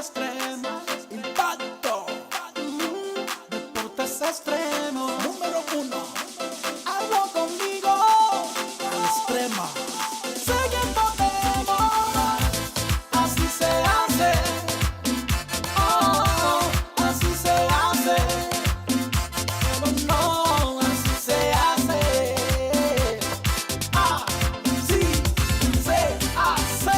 extremos, impacto, deportes extremos. Número 1, hazlo conmigo, al extrema. Sé que podemos, así se hace, oh, así se hace, pero no, así se hace, así se hace.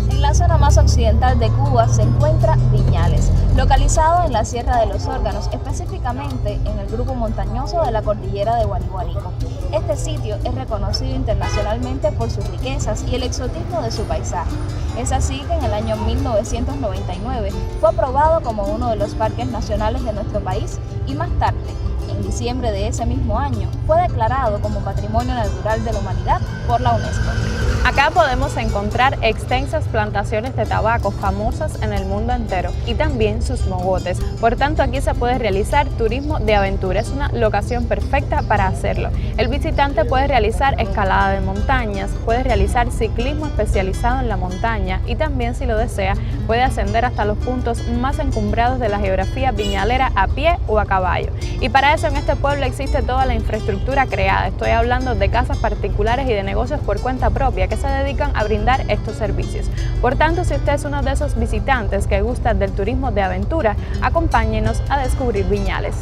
En la zona más occidental de Cuba se encuentra Viñales, localizado en la Sierra de los Órganos, específicamente en el grupo montañoso de la cordillera de Guariguarico. Este sitio es reconocido internacionalmente por sus riquezas y el exotismo de su paisaje. Es así que en el año 1999 fue aprobado como uno de los parques nacionales de nuestro país y más tarde, en diciembre de ese mismo año, fue declarado como Patrimonio Natural de la Humanidad por la UNESCO. Acá podemos encontrar extensas plantaciones de tabaco famosas en el mundo entero y también sus mogotes. Por tanto, aquí se puede realizar turismo de aventura. Es una locación perfecta para hacerlo. El visitante puede realizar escalada de montañas, puede realizar ciclismo especializado en la montaña y también, si lo desea, puede ascender hasta los puntos más encumbrados de la geografía viñalera a pie o a caballo. Y para eso en este pueblo existe toda la infraestructura creada. Estoy hablando de casas particulares y de negocios por cuenta propia que se dedican a brindar estos servicios. Por tanto, si usted es uno de esos visitantes que gusta del turismo de aventura, acompáñenos a descubrir Viñales.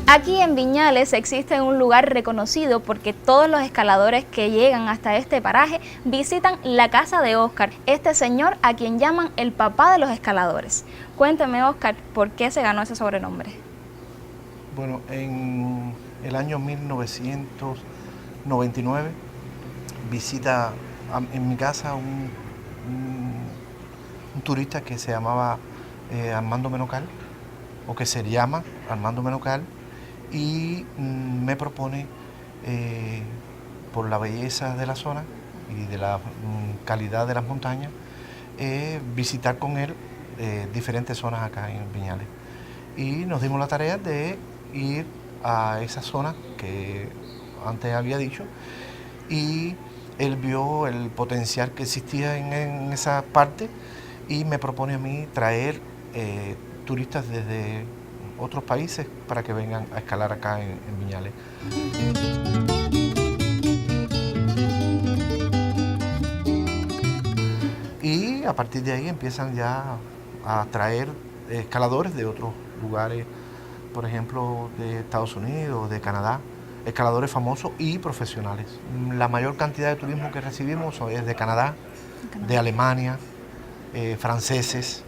Aquí en Viñales existe un lugar reconocido porque todos los escaladores que llegan hasta este paraje visitan la casa de Óscar, este señor a quien llaman el papá de los escaladores. Cuénteme, Óscar, ¿por qué se ganó ese sobrenombre? Bueno, en el año 1999 visita en mi casa un turista que se llamaba Armando Menocal, o que se llama Armando Menocal, y me propone, por la belleza de la zona y de la calidad de las montañas, visitar con él diferentes zonas acá en Viñales. Y nos dimos la tarea de ir a esa zona que antes había dicho, y él vio el potencial que existía en esa parte y me propone a mí traer turistas desde otros países para que vengan a escalar acá en Viñales. Y a partir de ahí empiezan ya a traer escaladores de otros lugares, por ejemplo de Estados Unidos, de Canadá, escaladores famosos y profesionales. La mayor cantidad de turismo que recibimos es de Canadá, de Alemania, franceses,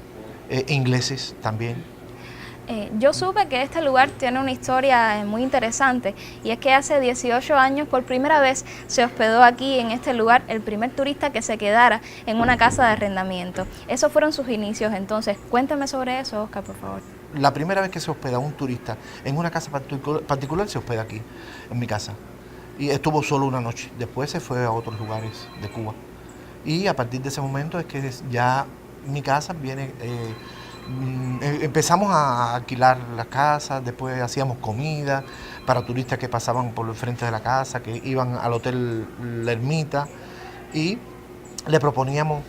ingleses también. Yo supe que este lugar tiene una historia muy interesante, y es que hace 18 años por primera vez se hospedó aquí en este lugar el primer turista que se quedara en una casa de arrendamiento. Esos fueron sus inicios. Entonces, cuéntame sobre eso, Óscar, por favor. La primera vez que se hospeda un turista en una casa particular se hospeda aquí, en mi casa. Y estuvo solo una noche, después se fue a otros lugares de Cuba. Y a partir de ese momento es que ya mi casa viene... empezamos a alquilar las casas, después hacíamos comida para turistas que pasaban por el frente de la casa, que iban al hotel La Ermita, y le proponíamos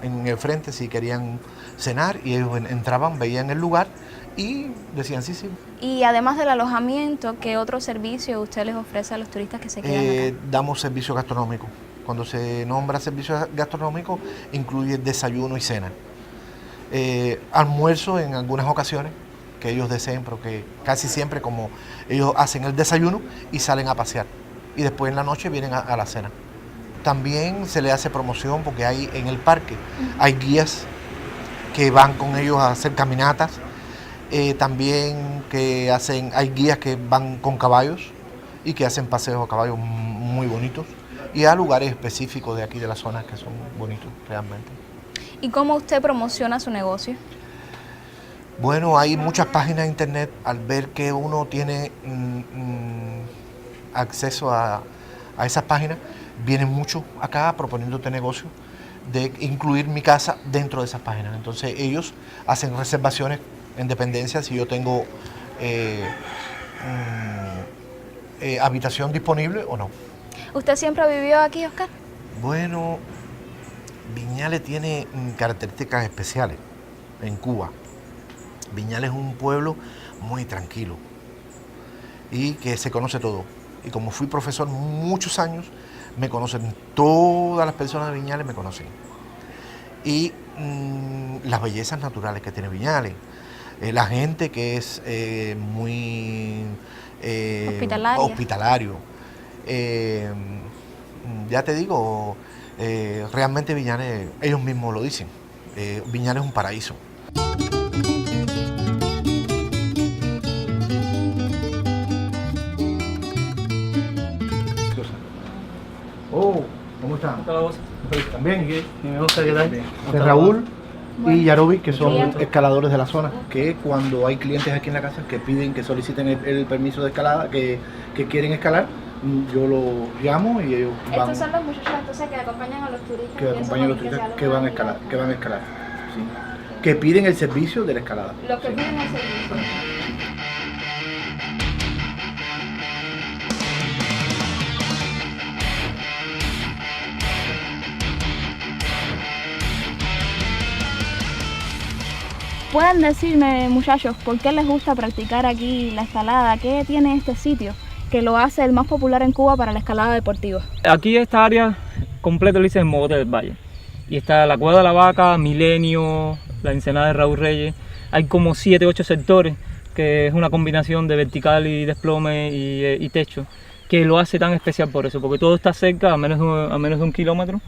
en el frente si querían cenar, y ellos entraban, veían el lugar y decían sí, sí. Y además del alojamiento, ¿qué otro servicio usted les ofrece a los turistas que se quedan acá? Damos servicio gastronómico. Cuando se nombra servicio gastronómico, incluye desayuno y cena. Almuerzo en algunas ocasiones, que ellos deseen, pero que casi siempre como ellos hacen el desayuno y salen a pasear. Y después en la noche vienen a la cena. También se le hace promoción porque hay en el parque, hay guías que van con ellos a hacer caminatas. También hay guías que van con caballos y que hacen paseos a caballos muy bonitos. Y a lugares específicos de aquí de la zona que son bonitos realmente. ¿Y cómo usted promociona su negocio? Bueno, hay muchas páginas de internet. Al ver que uno tiene acceso a esas páginas, vienen muchos acá proponiéndote negocio de incluir mi casa dentro de esas páginas. Entonces ellos hacen reservaciones en dependencia si yo tengo habitación disponible o no. ¿Usted siempre vivió aquí, Oscar? Bueno, Viñales tiene características especiales en Cuba. Viñales es un pueblo muy tranquilo y que se conoce todo. Y como fui profesor muchos años, me conocen, todas las personas de Viñales me conocen. Y las bellezas naturales que tiene Viñales, la gente que es muy hospitalario. Ya te digo, realmente Viñales, ellos mismos lo dicen, Viñales es un paraíso. Oh, ¿cómo están? ¿También? Me gusta, ¿qué tal? De Raúl y Yarobi, que son escaladores de la zona, que cuando hay clientes aquí en la casa que piden, que soliciten el permiso de escalada, que quieren escalar, yo los llamo y ellos van. Estos son los muchachos entonces que acompañan a los turistas. Que acompañan a los turistas que van a escalar, sí. Que piden el servicio de la escalada. Los que piden el servicio. ¿Pueden decirme, muchachos, por qué les gusta practicar aquí la escalada? ¿Qué tiene este sitio que lo hace el más popular en Cuba para la escalada deportiva? Aquí esta área completa lo dice el Mogote del Valle. Y está la Cueva de la Vaca, Milenio, la Ensenada de Raúl Reyes. Hay como 7 u 8 sectores, que es una combinación de vertical y desplome y techo, que lo hace tan especial por eso, porque todo está cerca, a menos de 1 kilómetro.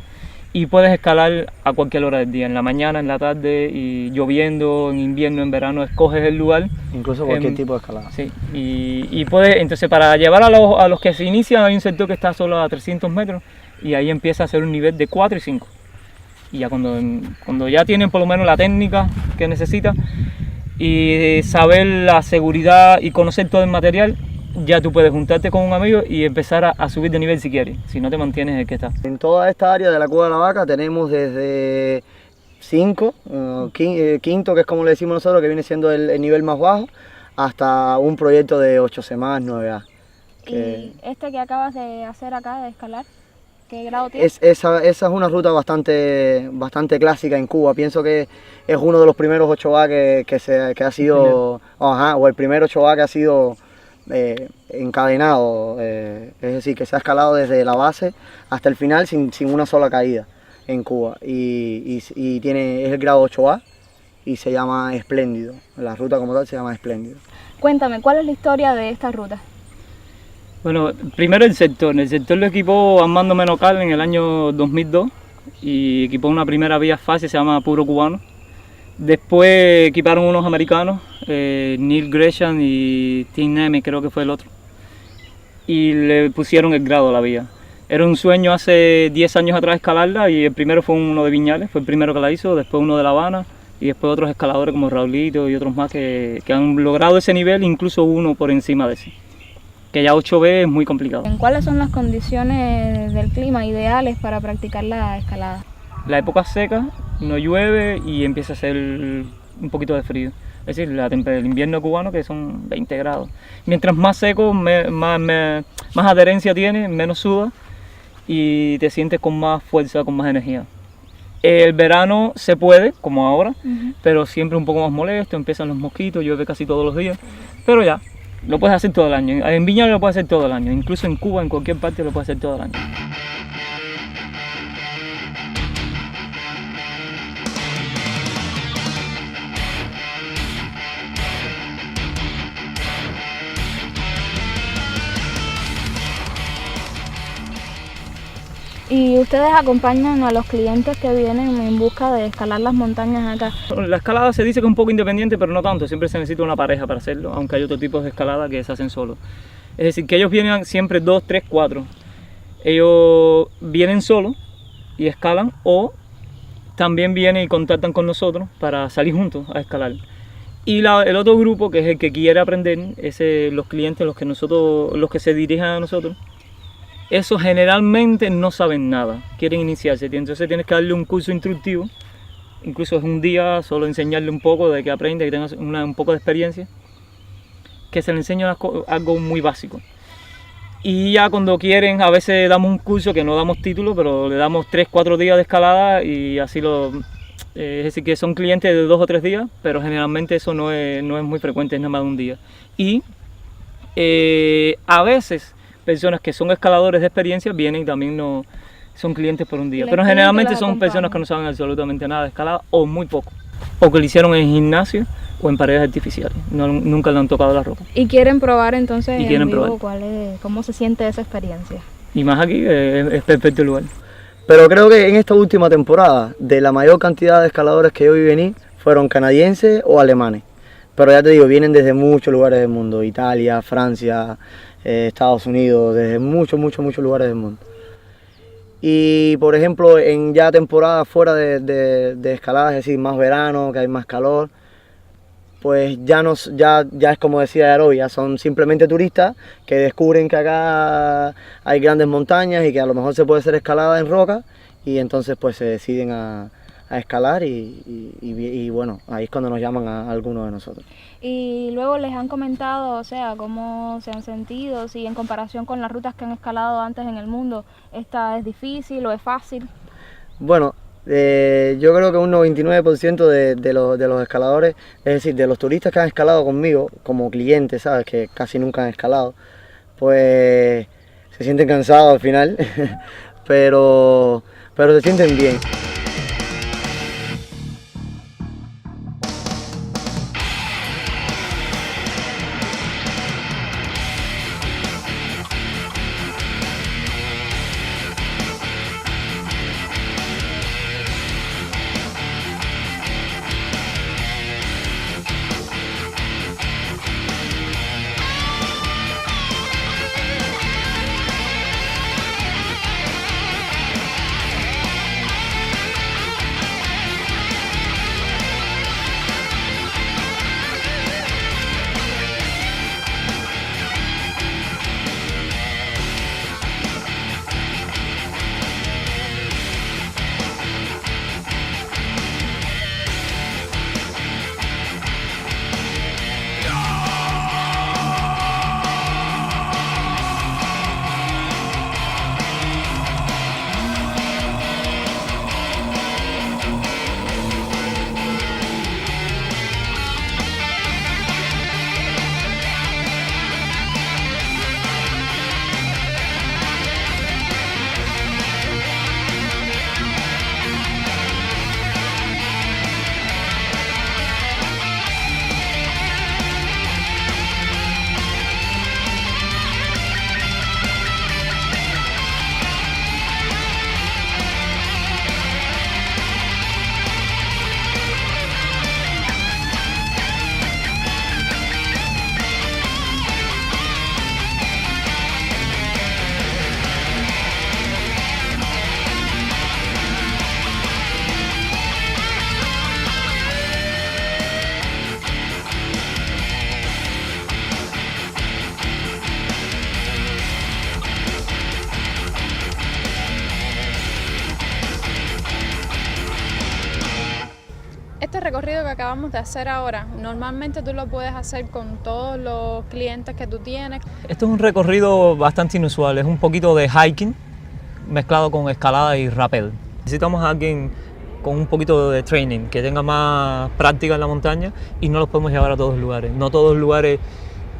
Y puedes escalar a cualquier hora del día, en la mañana, en la tarde, y lloviendo, en invierno, en verano, escoges el lugar. Incluso cualquier tipo de escalada. Sí, y puedes, entonces para llevar a los que se inician hay un sector que está solo a 300 metros y ahí empieza a ser un nivel de 4 y 5. Y ya cuando ya tienen por lo menos la técnica que necesitan y saber la seguridad y conocer todo el material, ya tú puedes juntarte con un amigo y empezar a subir de nivel si quieres, si no te mantienes el que estás. En toda esta área de la Cueva de la Vaca tenemos desde 5, quinto, que es como le decimos nosotros, que viene siendo el nivel más bajo, hasta un proyecto de 8C+, 9A. ¿Y este que acabas de hacer acá, de escalar, qué grado tiene? Esa es una ruta bastante clásica en Cuba. Pienso que es uno de los primeros 8A que ha sido, o el primer 8A que ha sido encadenado, es decir, que se ha escalado desde la base hasta el final sin una sola caída en Cuba, y es el grado 8A y se llama Espléndido, la ruta como tal se llama Espléndido. Cuéntame, ¿cuál es la historia de esta ruta? Bueno, primero el sector lo equipó Armando Menocal en el año 2002 y equipó una primera vía fácil, se llama Puro Cubano. Después equiparon unos americanos, Neil Gresham y Tim Nemeth, creo que fue el otro, y le pusieron el grado a la vía. Era un sueño hace 10 años atrás escalarla y el primero fue uno de Viñales, fue el primero que la hizo, después uno de La Habana y después otros escaladores como Raulito y otros más que han logrado ese nivel, incluso uno por encima de ese, que ya 8B es muy complicado. ¿Cuáles son las condiciones del clima ideales para practicar la escalada? La época seca, no llueve y empieza a hacer un poquito de frío. Es decir, el invierno cubano que son 20 grados. Mientras más seco, más adherencia tiene, menos suda y te sientes con más fuerza, con más energía. El verano se puede, como ahora, pero siempre un poco más molesto, empiezan los mosquitos, llueve casi todos los días, pero ya, lo puedes hacer todo el año. En Viñales lo puedes hacer todo el año, incluso en Cuba, en cualquier parte lo puedes hacer todo el año. ¿Y ustedes acompañan a los clientes que vienen en busca de escalar las montañas acá? La escalada se dice que es un poco independiente, pero no tanto, siempre se necesita una pareja para hacerlo, aunque hay otros tipos de escalada que se hacen solos. Es decir, que ellos vienen siempre 2, 3, 4. Ellos vienen solos y escalan, o también vienen y contactan con nosotros para salir juntos a escalar. Y el otro grupo, que es el que quiere aprender, los clientes, los que se dirigen a nosotros, esos generalmente no saben nada, quieren iniciarse, entonces tienes que darle un curso instructivo, incluso es un día solo enseñarle un poco de que aprenda, que tenga un poco de experiencia, que se le enseña algo muy básico. Y ya cuando quieren, a veces damos un curso que no damos título, pero le damos 3, 4 días de escalada y así es decir, que son clientes de 2 o 3 días, pero generalmente eso no es muy frecuente, es nada más de un día. Y a veces personas que son escaladores de experiencia vienen y también no son clientes por un día, pero generalmente son personas que no saben absolutamente nada de escalada o muy poco, o que lo hicieron en gimnasio o en paredes artificiales, nunca le han tocado la ropa. ¿Y quieren probar entonces Y quieren en vivo probar. cómo se siente esa experiencia? Y más aquí es perfecto el lugar. Pero creo que en esta última temporada, de la mayor cantidad de escaladores que yo vi venir, fueron canadienses o alemanes. Pero ya te digo, vienen desde muchos lugares del mundo, Italia, Francia, Estados Unidos, desde muchos lugares del mundo. Y por ejemplo, en ya temporada fuera de escalada, es decir, más verano, que hay más calor, pues ya es como decía Yarobi, ya son simplemente turistas que descubren que acá hay grandes montañas y que a lo mejor se puede hacer escalada en roca, y entonces pues se deciden a escalar y bueno, ahí es cuando nos llaman a algunos de nosotros. Y luego les han comentado, o sea, cómo se han sentido, si en comparación con las rutas que han escalado antes en el mundo, esta es difícil o es fácil. Bueno, yo creo que un 99% de los escaladores, es decir, de los turistas que han escalado conmigo como clientes, ¿sabes? Que casi nunca han escalado, pues se sienten cansados al final, pero se sienten bien. Este recorrido que acabamos de hacer ahora, normalmente tú lo puedes hacer con todos los clientes que tú tienes. Esto es un recorrido bastante inusual, es un poquito de hiking mezclado con escalada y rappel. Necesitamos a alguien con un poquito de training, que tenga más práctica en la montaña, y no los podemos llevar a todos los lugares. No todos los lugares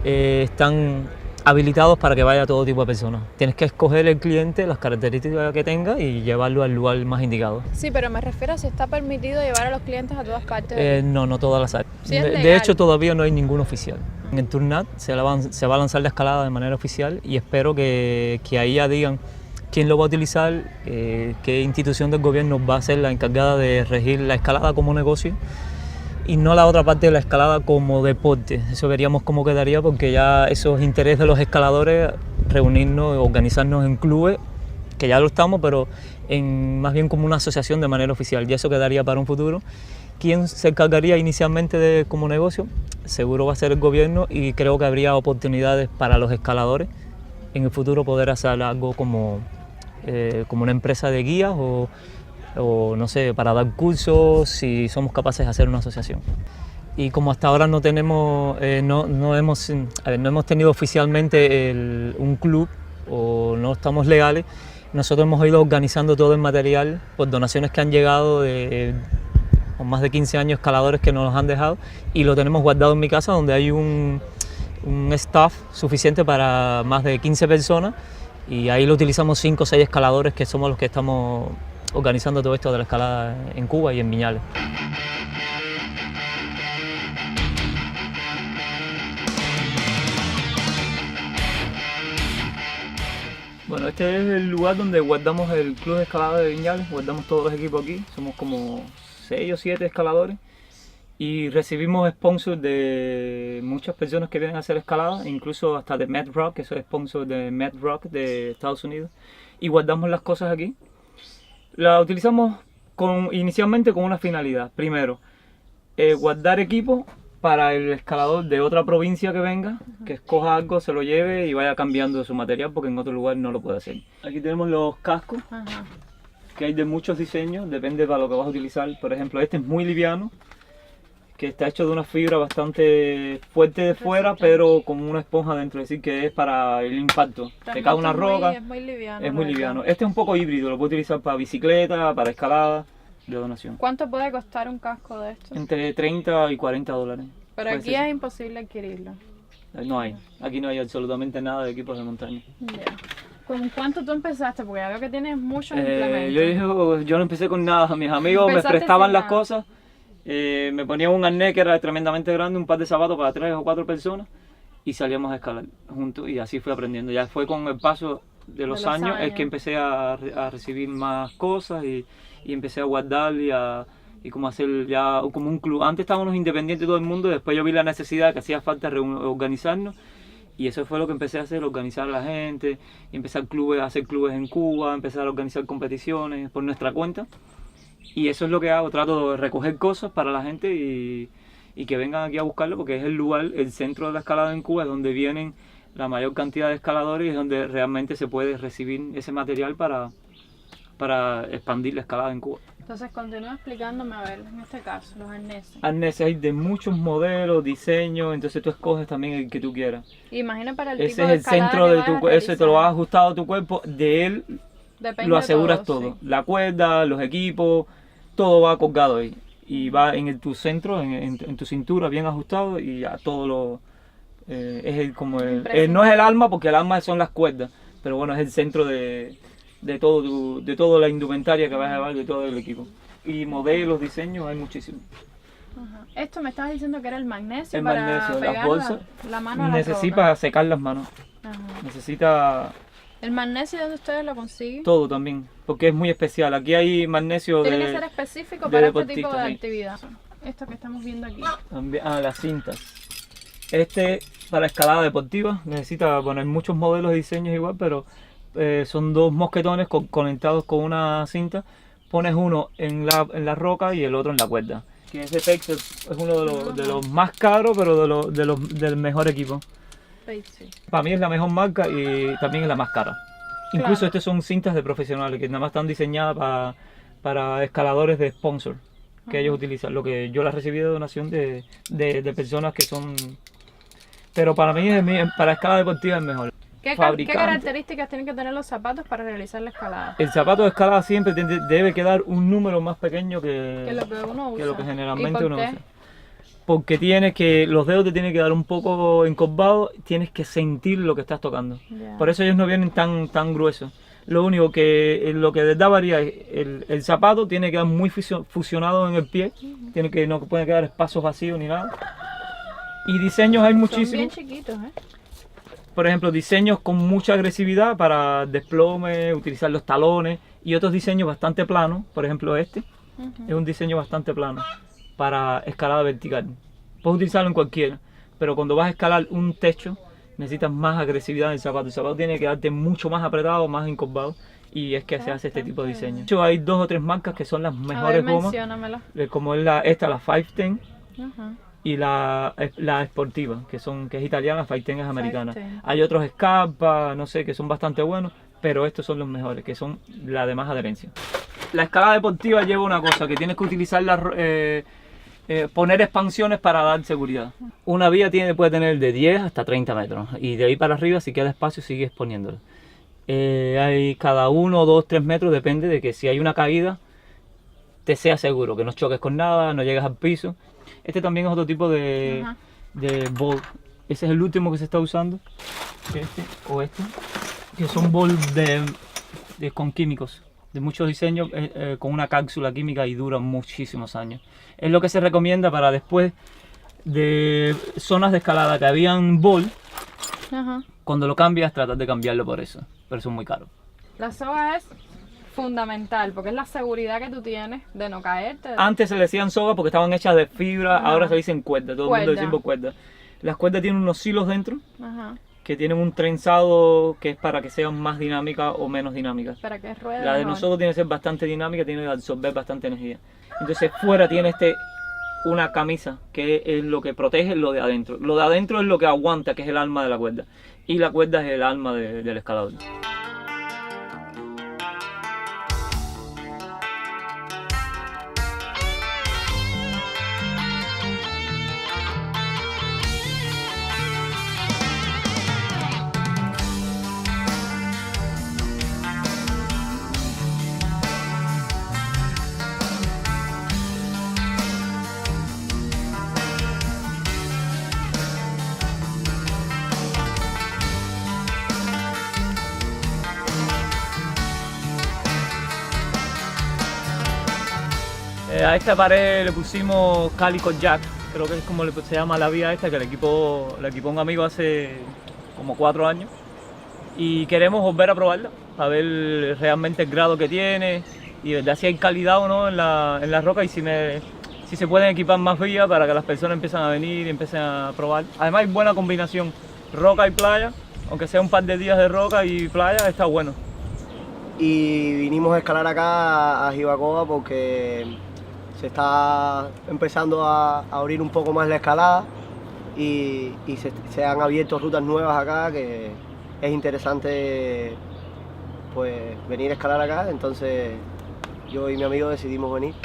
están habilitados para que vaya todo tipo de personas. Tienes que escoger el cliente, las características que tenga y llevarlo al lugar más indicado. Sí, pero me refiero a si está permitido llevar a los clientes a todas partes. No todas las áreas. Sí, es de legal. hecho, todavía no hay ningún oficial. En Turnat se va a lanzar la escalada de manera oficial y espero que ahí ya digan quién lo va a utilizar, qué institución del gobierno va a ser la encargada de regir la escalada como negocio y no la otra parte de la escalada como deporte. Eso veríamos cómo quedaría, porque ya esos intereses de los escaladores, reunirnos, organizarnos en clubes, que ya lo estamos, pero más bien como una asociación de manera oficial, ya eso quedaría para un futuro. ¿Quién se encargaría inicialmente como negocio? Seguro va a ser el gobierno, y creo que habría oportunidades para los escaladores en el futuro poder hacer algo como una empresa de guías o no sé, para dar cursos, si somos capaces de hacer una asociación. Y como hasta ahora no hemos tenido oficialmente un club o no estamos legales, nosotros hemos ido organizando todo el material por donaciones que han llegado de más de 15 años, escaladores que nos los han dejado, y lo tenemos guardado en mi casa, donde hay un staff suficiente para más de 15 personas, y ahí lo utilizamos 5 o 6 escaladores que somos los que estamos organizando todo esto de la escalada en Cuba y en Viñales. Bueno, este es el lugar donde guardamos el Club de Escalada de Viñales, guardamos todos los equipos aquí, somos como 6 o 7 escaladores y recibimos sponsors de muchas personas que vienen a hacer escalada, incluso hasta de Mad Rock, que es el sponsor de Mad Rock de Estados Unidos, y guardamos las cosas aquí. La utilizamos inicialmente con una finalidad. Primero, guardar equipo para el escalador de otra provincia que venga, que escoja algo, se lo lleve y vaya cambiando su material, porque en otro lugar no lo puede hacer. Aquí tenemos los cascos, que hay de muchos diseños, depende para lo que vas a utilizar. Por ejemplo, este es muy liviano, que está hecho de una fibra bastante fuerte de fuera, pero con una esponja dentro, es decir, que es para el impacto. Te cae una roca, es muy liviano. es muy liviano. Este es un poco híbrido, lo puedo utilizar para bicicleta, para escalada, de donación. ¿Cuánto puede costar un casco de estos? Entre 30 y 40 dólares. Pero Puede aquí ser. es imposible adquirirlo. No hay, aquí no hay absolutamente nada de equipos de montaña. Ya. ¿Con cuánto tú empezaste? Porque ya veo que tienes muchos implementos. Yo no empecé con nada, mis amigos me Empezaste prestaban sin las nada. cosas, me ponían un arnés que era tremendamente grande, un par de zapatos para 3 o 4 personas y salíamos a escalar juntos, y así fui aprendiendo. Ya fue con el paso de los años es que empecé a recibir más cosas y empecé a guardar y como hacer ya como un club. Antes estábamos independientes todo el mundo, después yo vi la necesidad que hacía falta organizarnos, y eso fue lo que empecé a hacer, organizar a la gente, y empezar a hacer clubes en Cuba, empezar a organizar competiciones por nuestra cuenta. Y eso es lo que hago, trato de recoger cosas para la gente y que vengan aquí a buscarlo, porque es el lugar, el centro de la escalada en Cuba, es donde vienen la mayor cantidad de escaladores y es donde realmente se puede recibir ese material para expandir la escalada en Cuba. Entonces continúa explicándome, a ver, en este caso, los arneses. Arneses hay de muchos modelos, diseños, entonces tú escoges también el que tú quieras. Imagina para el Ese tipo es de el escalada centro que de vayas a tu cuerpo, eso te lo realizar. has ajustado a tu cuerpo, de él Depende lo de aseguras todo. sí. La cuerda, los equipos, todo va colgado ahí. Y va en tu centro, en tu cintura, bien ajustado, y ya todo lo... no es el alma, porque el alma son las cuerdas, pero bueno, es el centro de toda la indumentaria que vas a llevar, de todo el equipo. Y modelos, diseños, hay muchísimos. Ajá. Esto me estabas diciendo que era el magnesio El para magnesio, las pegar bolsas, la mano a la necesita roca. secar las manos, Ajá. necesita ¿El magnesio dónde ustedes lo consiguen? todo también, porque es muy especial. Aquí hay magnesio Tiene de... que ser específico de para este tipo deportista, de sí. actividad. Esto que estamos viendo aquí. También, las cintas. Para escalada deportiva necesita, bueno, hay muchos modelos y diseños igual, pero son 2 mosquetones conectados con una cinta. Pones uno en la roca y el otro en la cuerda. Que ese Pex es uno de los más caros, pero del mejor equipo. Sí. Para mí es la mejor marca y también es la más cara. Incluso Claro. estas son cintas de profesionales que nada más están diseñadas para escaladores de sponsor, que ellos utilizan. Lo que yo las recibí de donación de personas que son... Pero para mí, para escala deportiva es mejor. ¿Qué Fabricante. características tienen que tener los zapatos para realizar la escalada? El zapato de escalada siempre debe quedar un número más pequeño Que lo que uno usa. que lo que generalmente ¿Y por uno qué? usa. Porque los dedos te tienen que dar un poco encorvados, tienes que sentir lo que estás tocando. Ya. Por eso ellos no vienen tan gruesos. Lo único que lo que les da varía es el zapato tiene que quedar muy fusionado en el pie, no puede quedar espacios vacíos ni nada. Y diseños hay Son muchísimos. bien chiquitos, ¿eh? por ejemplo, diseños con mucha agresividad para desplome, utilizar los talones, y otros diseños bastante planos, por ejemplo este, es un diseño bastante plano para escalada vertical. Puedes utilizarlo en cualquiera, pero cuando vas a escalar un techo necesitas más agresividad en el zapato. El zapato tiene que quedarte mucho más apretado, más encorvado, y es que se hace este tipo de diseño. De hecho, hay 2 o 3 marcas que son las mejores gomas, como es la 510 y la Sportiva, que es italiana, 510 es americana. 510. Hay otros Scarpa, no sé, que son bastante buenos, pero estos son los mejores, que son la de más adherencia. La escalada deportiva lleva una cosa, que tienes que utilizar poner expansiones para dar seguridad. Una vía puede tener de 10 hasta 30 metros, y de ahí para arriba, si queda espacio, sigues poniéndolo. Hay cada 1, 2, 3 metros, depende de que si hay una caída, te sea seguro, que no choques con nada, no llegues al piso. Este también es otro tipo de ball. Ese es el último que se está usando, este o este, que son ball con químicos, de muchos diseños, con una cápsula química, y duran muchísimos años. Es lo que se recomienda para después de zonas de escalada que habían ball. Cuando lo cambias, tratar de cambiarlo por eso, pero eso es muy caro. La soga es fundamental porque es la seguridad que tú tienes de no caerte. Antes se le decían soga porque estaban hechas de fibra, ahora se dicen cuerda, todo el mundo dice cuerda. Las cuerdas tienen unos hilos dentro que tienen un trenzado que es para que sean más dinámicas o menos dinámicas. Para que ruede. La de nosotros tiene que ser bastante dinámica, tiene que absorber bastante energía. Entonces fuera tiene una camisa que es lo que protege lo de adentro. Lo de adentro es lo que aguanta, que es el alma de la cuerda. Y la cuerda es el alma del escalador. A esta pared le pusimos Calico Jack, creo que es como se llama la vía esta, que le equipó un amigo hace como 4 años. Y queremos volver a probarla, a ver realmente el grado que tiene y de verdad si hay calidad o no en la roca, y si se pueden equipar más vías para que las personas empiecen a venir y empiecen a probar. Además hay buena combinación, roca y playa, aunque sea un par de días de roca y playa, está bueno. Y vinimos a escalar acá a Jibacova porque se está empezando a abrir un poco más la escalada y se han abierto rutas nuevas acá, que es interesante pues venir a escalar acá. Entonces yo y mi amigo decidimos venir.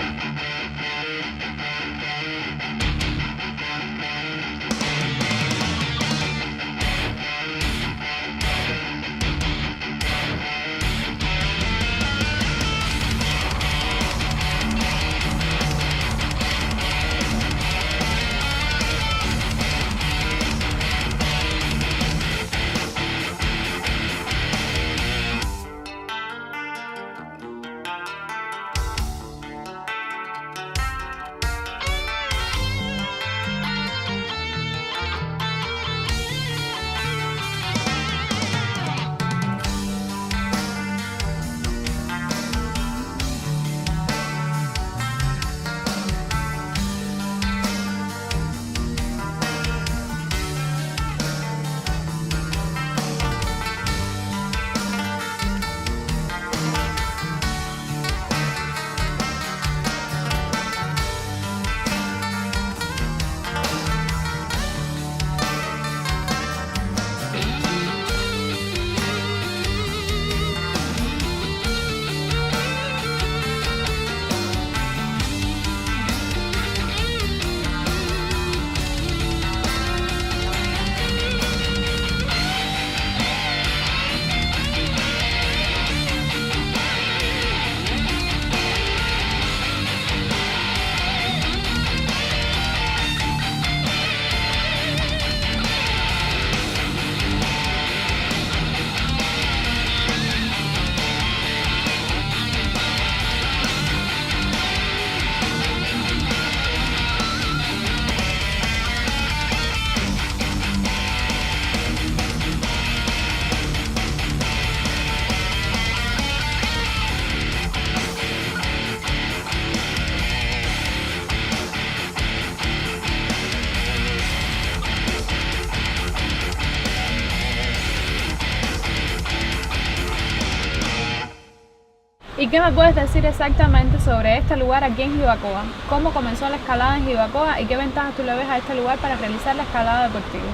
¿Y qué me puedes decir exactamente sobre este lugar aquí en Jarabacoa? ¿Cómo comenzó la escalada en Jarabacoa y qué ventajas tú le ves a este lugar para realizar la escalada deportiva?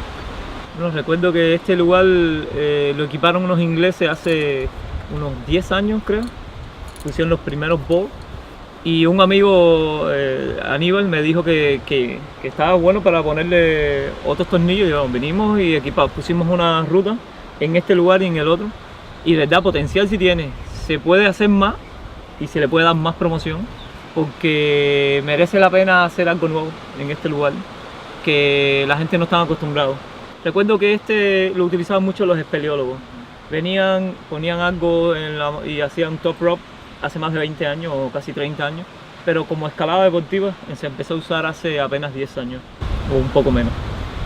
Bueno, recuerdo que este lugar lo equiparon unos ingleses hace unos 10 años, creo. Pusieron los primeros bows. Y un amigo, Aníbal, me dijo que estaba bueno para ponerle otros tornillos. Y bueno, vinimos y pusimos una ruta en este lugar y en el otro. Y de verdad, potencial sí tiene. Se puede hacer más y se le puede dar más promoción porque merece la pena hacer algo nuevo en este lugar que la gente no estaba acostumbrado. Recuerdo que este lo utilizaban mucho los espeleólogos. Venían, ponían algo y hacían top rope hace más de 20 años o casi 30 años, pero como escalada deportiva se empezó a usar hace apenas 10 años o un poco menos.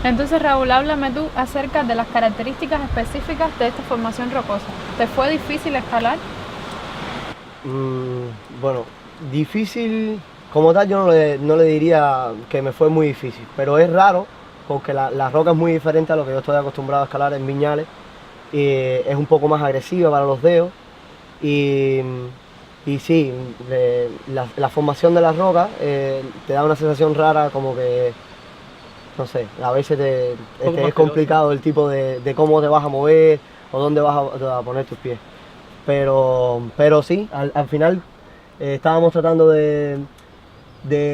Entonces, Raúl, háblame tú acerca de las características específicas de esta formación rocosa. ¿Te fue difícil escalar? Bueno, difícil como tal yo no le diría que me fue muy difícil, pero es raro porque la roca es muy diferente a lo que yo estoy acostumbrado a escalar en Viñales. Es un poco más agresiva para los dedos y sí, la formación de la roca te da una sensación rara, como que, no sé, a veces es complicado el tipo de cómo te vas a mover o dónde vas a poner tus pies. Pero sí, al final estábamos tratando de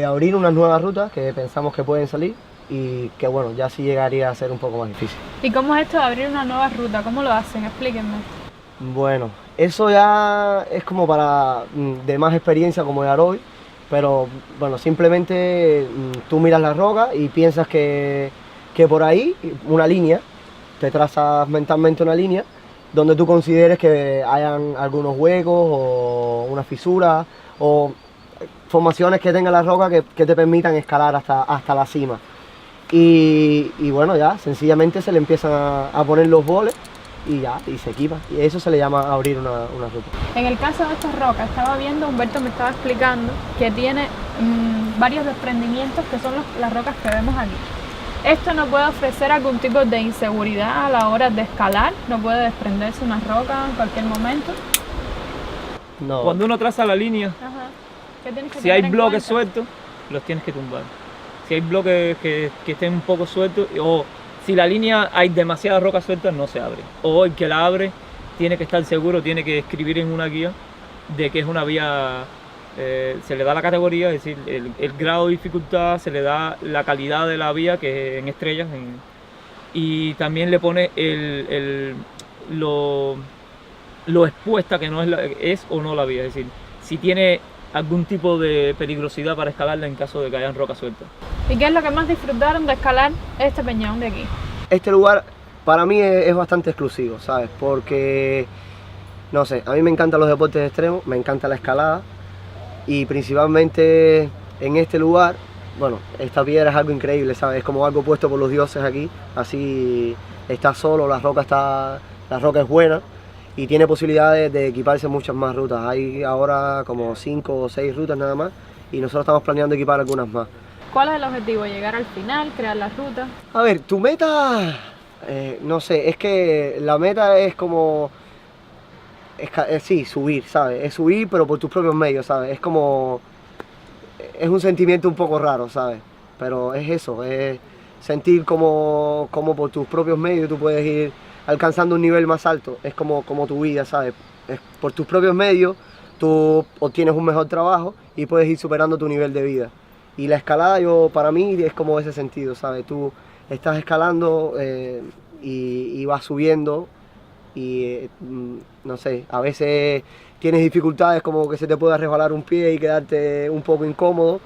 abrir unas nuevas rutas que pensamos que pueden salir y que bueno, ya sí llegaría a ser un poco más difícil. ¿Y cómo es esto de abrir una nueva ruta? ¿Cómo lo hacen? Explíquenme. Bueno, eso ya es como para de más experiencia como de hoy, pero bueno, simplemente tú miras la roca y piensas que por ahí una línea, te trazas mentalmente una línea donde tú consideres que hayan algunos huecos o una fisura o formaciones que tenga la roca que te permitan escalar hasta la cima. Y bueno, ya sencillamente se le empiezan a poner los boles y ya, y se equipa. Y eso se le llama abrir una ruta. En el caso de estas rocas, estaba viendo, Humberto me estaba explicando que tiene varios desprendimientos que son las rocas que vemos aquí. ¿Esto no puede ofrecer algún tipo de inseguridad a la hora de escalar? ¿No puede desprenderse una roca en cualquier momento? No. Cuando uno traza la línea, Ajá. ¿Qué tienes que si tener hay en bloques cuenta? sueltos, los tienes que tumbar. Si hay bloques que estén un poco sueltos, o si la línea hay demasiadas rocas sueltas, no se abre. O el que la abre tiene que estar seguro, tiene que escribir en una guía de que es una vía, se le da la categoría, es decir, el grado de dificultad, se le da la calidad de la vía, que es en estrellas, y también le pone lo expuesta que no es o no la vía, es decir, si tiene algún tipo de peligrosidad para escalarla en caso de que hayan rocas sueltas. ¿Y qué es lo que más disfrutaron de escalar este peñón de aquí? Este lugar para mí es bastante exclusivo, ¿sabes? Porque, no sé, a mí me encantan los deportes extremos, me encanta la escalada y principalmente en este lugar, bueno, esta piedra es algo increíble, ¿sabes? Es como algo puesto por los dioses aquí, así está solo, la roca es buena y tiene posibilidades de equiparse muchas más rutas. Hay ahora como 5 o 6 rutas nada más y nosotros estamos planeando equipar algunas más. ¿Cuál es el objetivo? ¿Llegar al final? ¿Crear la ruta? A ver, tu meta, no sé, es que la meta es como, sí, subir, ¿sabes? Es subir pero por tus propios medios, ¿sabes? Es como, es un sentimiento un poco raro, ¿sabes? Pero es eso, es sentir como por tus propios medios tú puedes ir alcanzando un nivel más alto. Es como tu vida, ¿sabes? Es por tus propios medios tú obtienes un mejor trabajo y puedes ir superando tu nivel de vida. Y la escalada para mí es como ese sentido, ¿sabes? Tú estás escalando y vas subiendo y no sé, a veces tienes dificultades como que se te pueda resbalar un pie y quedarte un poco incómodo,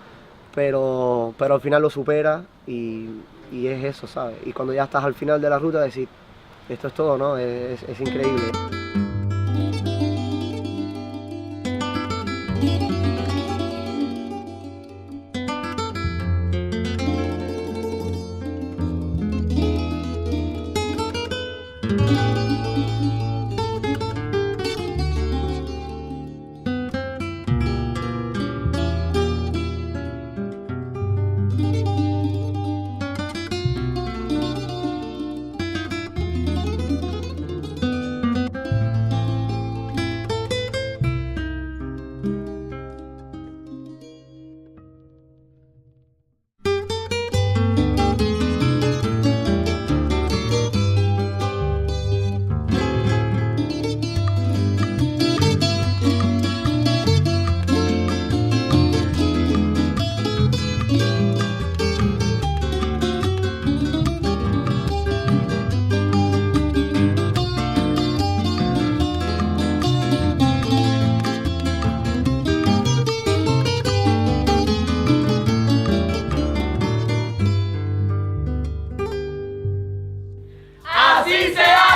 pero al final lo superas y es eso, ¿sabes? Y cuando ya estás al final de la ruta decir, esto es todo, ¿no? Es increíble. así se hace.